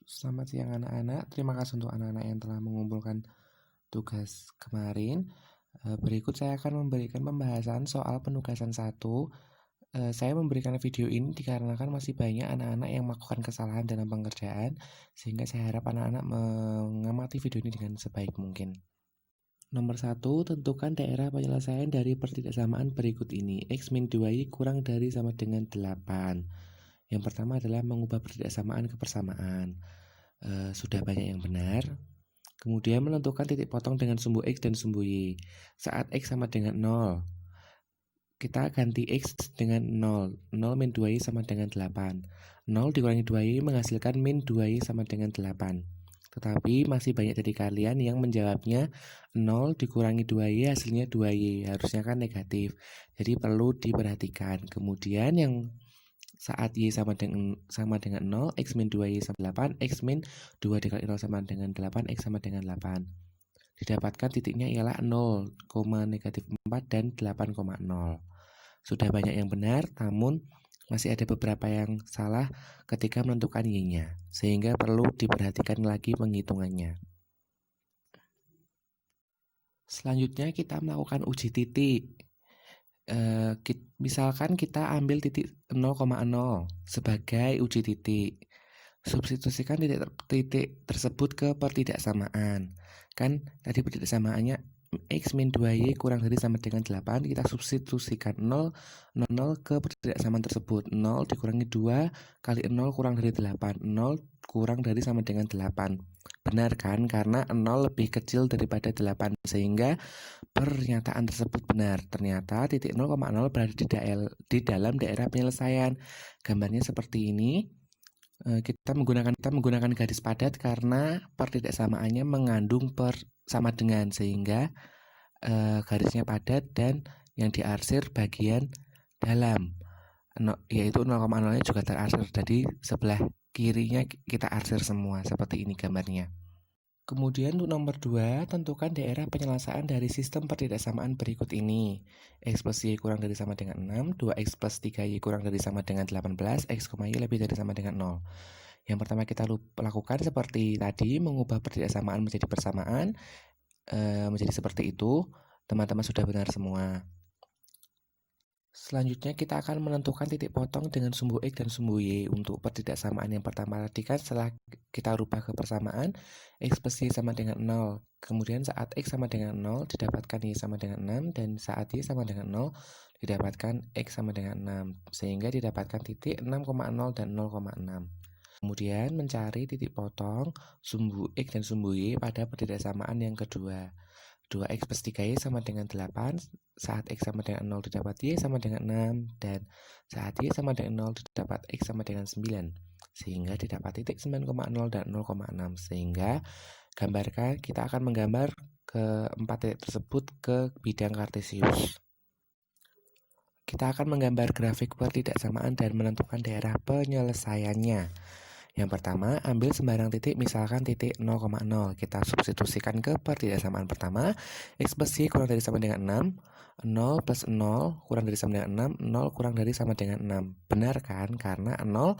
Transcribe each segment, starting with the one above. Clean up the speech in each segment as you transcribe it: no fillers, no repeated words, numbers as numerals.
Selamat siang anak-anak. Terima kasih untuk anak-anak yang telah mengumpulkan tugas kemarin. Berikut saya akan memberikan pembahasan soal penugasan 1. Saya memberikan video ini dikarenakan masih banyak anak-anak yang melakukan kesalahan dalam pengerjaan, sehingga saya harap anak-anak mengamati video ini dengan sebaik mungkin. Nomor 1, tentukan daerah penyelesaian dari pertidaksamaan berikut ini. X min 2Y kurang dari sama dengan 8. Yang pertama adalah mengubah pertidaksamaan ke persamaan. Sudah banyak yang benar. Kemudian menentukan titik potong dengan sumbu X dan sumbu Y. Saat X sama dengan 0, kita ganti X dengan 0. 0 min 2Y sama dengan 8. 0 dikurangi 2Y menghasilkan min 2Y sama dengan 8. Tetapi masih banyak dari kalian yang menjawabnya 0 dikurangi 2Y hasilnya 2Y. Harusnya kan negatif. Jadi perlu diperhatikan. Kemudian yang saat Y sama dengan 0, X min 2Y sama 8, X min 2 dikali 0 sama dengan 8, X sama dengan 8. Didapatkan titiknya ialah 0, negatif 4 dan 8,0. Sudah banyak yang benar, namun masih ada beberapa yang salah ketika menentukan Y-nya, sehingga perlu diperhatikan lagi penghitungannya. Selanjutnya kita melakukan uji titik. Misalkan kita ambil titik 0,0 sebagai uji titik. Substitusikan titik tersebut ke pertidaksamaan. Kan tadi pertidaksamaannya X min 2Y kurang dari sama dengan 8. Kita substitusikan 0 ke pertidaksamaan tersebut. 0 dikurangi 2 kali 0 kurang dari 8. 0 kurang dari sama dengan 8. Benar kan? Karena 0 lebih kecil daripada 8, sehingga pernyataan tersebut benar. Ternyata titik 0,0 berada di dalam daerah penyelesaian. Gambarnya seperti ini. Kita menggunakan garis padat karena pertidaksamaannya mengandung sama dengan, sehingga garisnya padat dan yang diarsir bagian dalam, yaitu 0,0-nya juga terarsir. Jadi sebelah kirinya kita arsir semua, seperti ini gambarnya. Kemudian untuk nomor 2, tentukan daerah penyelesaian dari sistem pertidaksamaan berikut ini. X plus Y kurang dari sama dengan 6, 2X plus 3Y kurang dari sama dengan 18, X, Y lebih dari sama dengan 0. Yang pertama kita lakukan seperti tadi, mengubah pertidaksamaan menjadi persamaan, menjadi seperti itu. Teman-teman sudah benar semua. Selanjutnya kita akan menentukan titik potong dengan sumbu X dan sumbu Y. Untuk pertidaksamaan yang pertama tadi kan setelah kita rubah ke persamaan, X plus Y sama dengan 0. Kemudian saat X sama dengan 0 didapatkan Y sama dengan 6, dan saat Y sama dengan 0 didapatkan X sama dengan 6, sehingga didapatkan titik 6,0 dan 0,6. Kemudian mencari titik potong sumbu X dan sumbu Y pada pertidaksamaan yang kedua. 2X plus 3Y sama dengan 8, saat X sama dengan 0 didapat Y sama dengan 6, dan saat Y sama dengan 0 didapat X sama dengan 9, sehingga didapat titik 9,0 dan 0,6. Sehingga kita akan menggambar ke 4 titik tersebut ke bidang kartesius. Kita akan menggambar grafik pertidaksamaan dan menentukan daerah penyelesaiannya. Yang pertama, ambil sembarang titik, misalkan titik 0,0. Kita substitusikan ke pertidaksamaan pertama. X plus Y kurang dari sama dengan 6. 0 plus 0 kurang dari sama dengan 6. 0 kurang dari sama dengan 6. Benar kan? Karena 0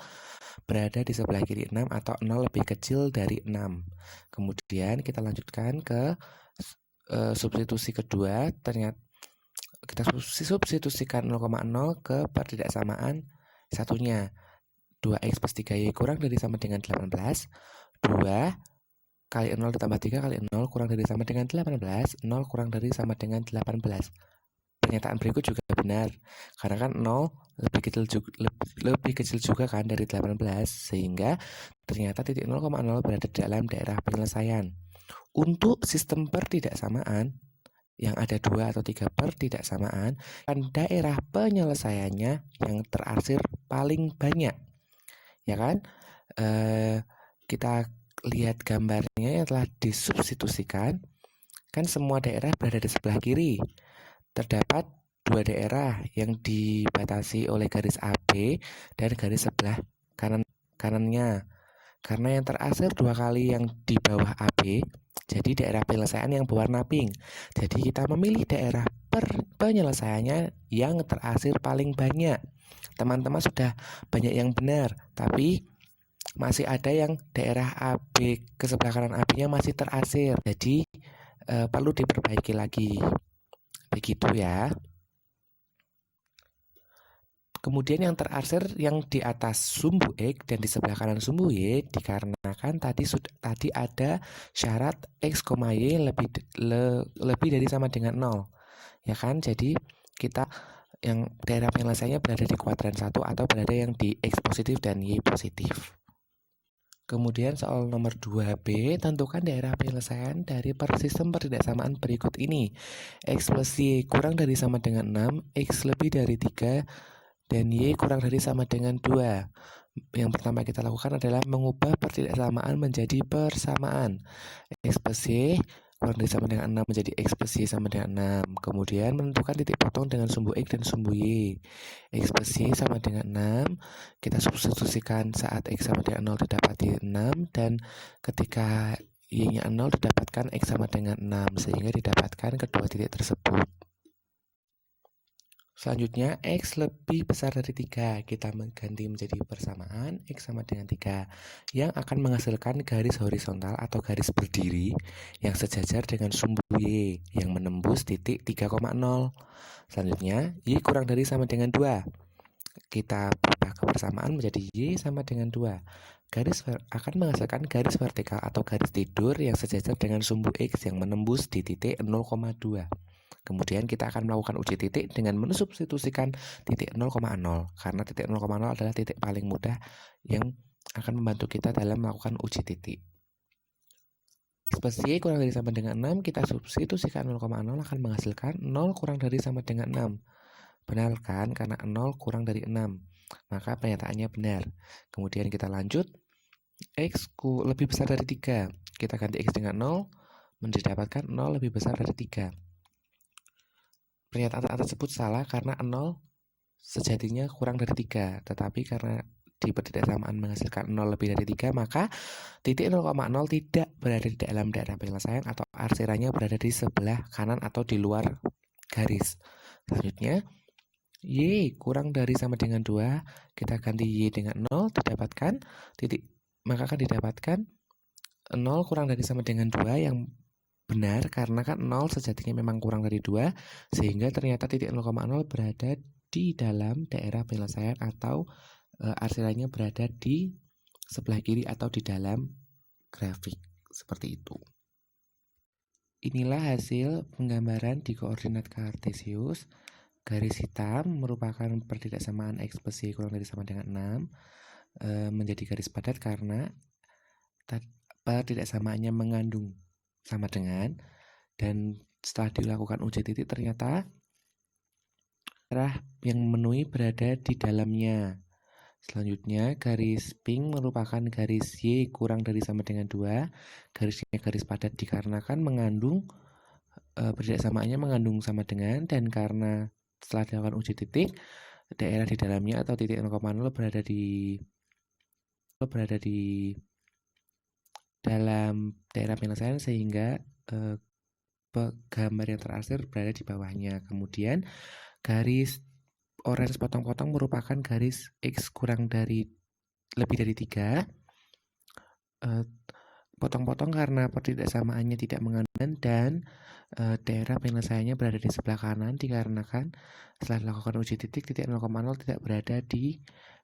berada di sebelah kiri 6 atau 0 lebih kecil dari 6. Kemudian kita lanjutkan ke substitusi kedua. Ternyata kita substitusikan 0,0 ke pertidaksamaan satunya. 2X plus 3Y kurang dari sama dengan 18. 2 kali 0 ditambah 3 kali 0 kurang dari sama dengan 18. 0 kurang dari sama dengan 18. Pernyataan berikut juga benar, karena kan 0 lebih kecil juga kan dari 18, sehingga ternyata titik 0,0 berada di dalam daerah penyelesaian. Untuk sistem pertidaksamaan yang ada 2 atau 3 pertidaksamaan, kan daerah penyelesaiannya yang terarsir paling banyak. Ya kan? Kita lihat gambarnya yang telah disubstitusikan. Kan semua daerah berada di sebelah kiri. Terdapat 2 daerah yang dibatasi oleh garis AB dan garis sebelah kanannya. Karena yang terarsir 2 kali yang di bawah AB, jadi daerah penyelesaian yang berwarna pink. Jadi kita memilih daerah penyelesaiannya yang terarsir paling banyak. Teman-teman sudah banyak yang benar, tapi masih ada yang daerah AB ke sebelah kanan AB-nya masih terasir. Jadi perlu diperbaiki lagi. Begitu ya. Kemudian yang terarsir yang di atas sumbu X dan di sebelah kanan sumbu Y dikarenakan tadi ada syarat X, Y lebih dari sama dengan 0. Ya kan? Jadi kita yang daerah penyelesaiannya berada di kuadran 1 atau berada yang di X positif dan Y positif. Kemudian soal nomor 2B, tentukan daerah penyelesaian dari sistem pertidaksamaan berikut ini. X plus Y kurang dari sama dengan 6, X lebih dari 3, dan Y kurang dari sama dengan 2. Yang pertama kita lakukan adalah mengubah pertidaksamaan menjadi persamaan. X plus Y kurang dari sama dengan 6 menjadi X plus Y sama dengan 6. Kemudian menentukan titik potong dengan sumbu X dan sumbu Y. X plus Y sama dengan 6. Kita substitusikan saat X sama dengan 0 didapati 6. Dan ketika Y-nya 0 didapatkan X sama dengan 6. Sehingga didapatkan kedua titik tersebut. Selanjutnya, X lebih besar dari 3. Kita mengganti menjadi persamaan X sama dengan 3 yang akan menghasilkan garis horizontal atau garis berdiri yang sejajar dengan sumbu Y yang menembus titik 3,0. Selanjutnya, Y kurang dari sama dengan 2. Kita berubah kebersamaan menjadi Y sama dengan 2. Garis akan menghasilkan garis vertikal atau garis tidur yang sejajar dengan sumbu X yang menembus di titik 0,2. Kemudian kita akan melakukan uji titik dengan mensubstitusikan titik 0,0 karena titik 0,0 adalah titik paling mudah yang akan membantu kita dalam melakukan uji titik. X plus Y kurang dari sama dengan 6, kita substitusikan 0,0 akan menghasilkan 0 kurang dari sama dengan 6. Benar kan? Karena 0 kurang dari 6. Maka pernyataannya benar. Kemudian kita lanjut. X lebih besar dari 3. Kita ganti X dengan 0, mendapatkan 0 lebih besar dari 3. Pernyataan tersebut salah karena 0 sejatinya kurang dari 3. Tetapi karena di pertidaksamaan menghasilkan 0 lebih dari 3, maka titik 0,0 tidak berada di dalam daerah penyelesaian atau arsirannya berada di sebelah kanan atau di luar garis. Selanjutnya, Y kurang dari sama dengan 2, kita ganti Y dengan 0, maka akan didapatkan 0 kurang dari sama dengan 2 yang benar karena kan 0 sejatinya memang kurang dari 2, sehingga ternyata titik 0,0 berada di dalam daerah penyelesaian atau arsirannya berada di sebelah kiri atau di dalam grafik seperti itu. Inilah hasil penggambaran di koordinat kartesius. Garis hitam merupakan pertidaksamaan X plus Y kurang dari sama dengan 6 menjadi garis padat karena pertidaksamaannya mengandung sama dengan, dan setelah dilakukan uji titik ternyata daerah yang memenuhi berada di dalamnya. Selanjutnya, garis pink merupakan garis Y kurang dari sama dengan 2. Garisnya garis padat dikarenakan mengandung pertidaksamaannya mengandung sama dengan, dan karena setelah dilakukan uji titik daerah di dalamnya atau titik 0,0 berada di dalam daerah penyelesaian sehingga gambar yang terarsir berada di bawahnya. Kemudian garis orange potong-potong merupakan garis X kurang dari lebih dari 3. Potong-potong karena pertidaksamaannya tidak mengandung dan daerah penyelesaiannya berada di sebelah kanan dikarenakan setelah dilakukan uji titik 0,0 tidak berada di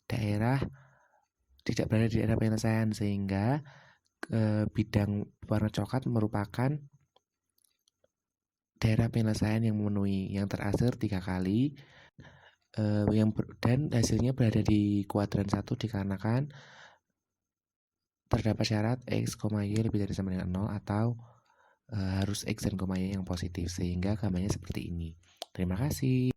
daerah penyelesaian, sehingga bidang warna coklat merupakan daerah penyelesaian yang memenuhi, yang terarsir 3 kali dan hasilnya berada di kuadran 1 dikarenakan terdapat syarat X, Y lebih dari sama dengan 0 atau harus X dan Y yang positif, sehingga gambarnya seperti ini. Terima kasih.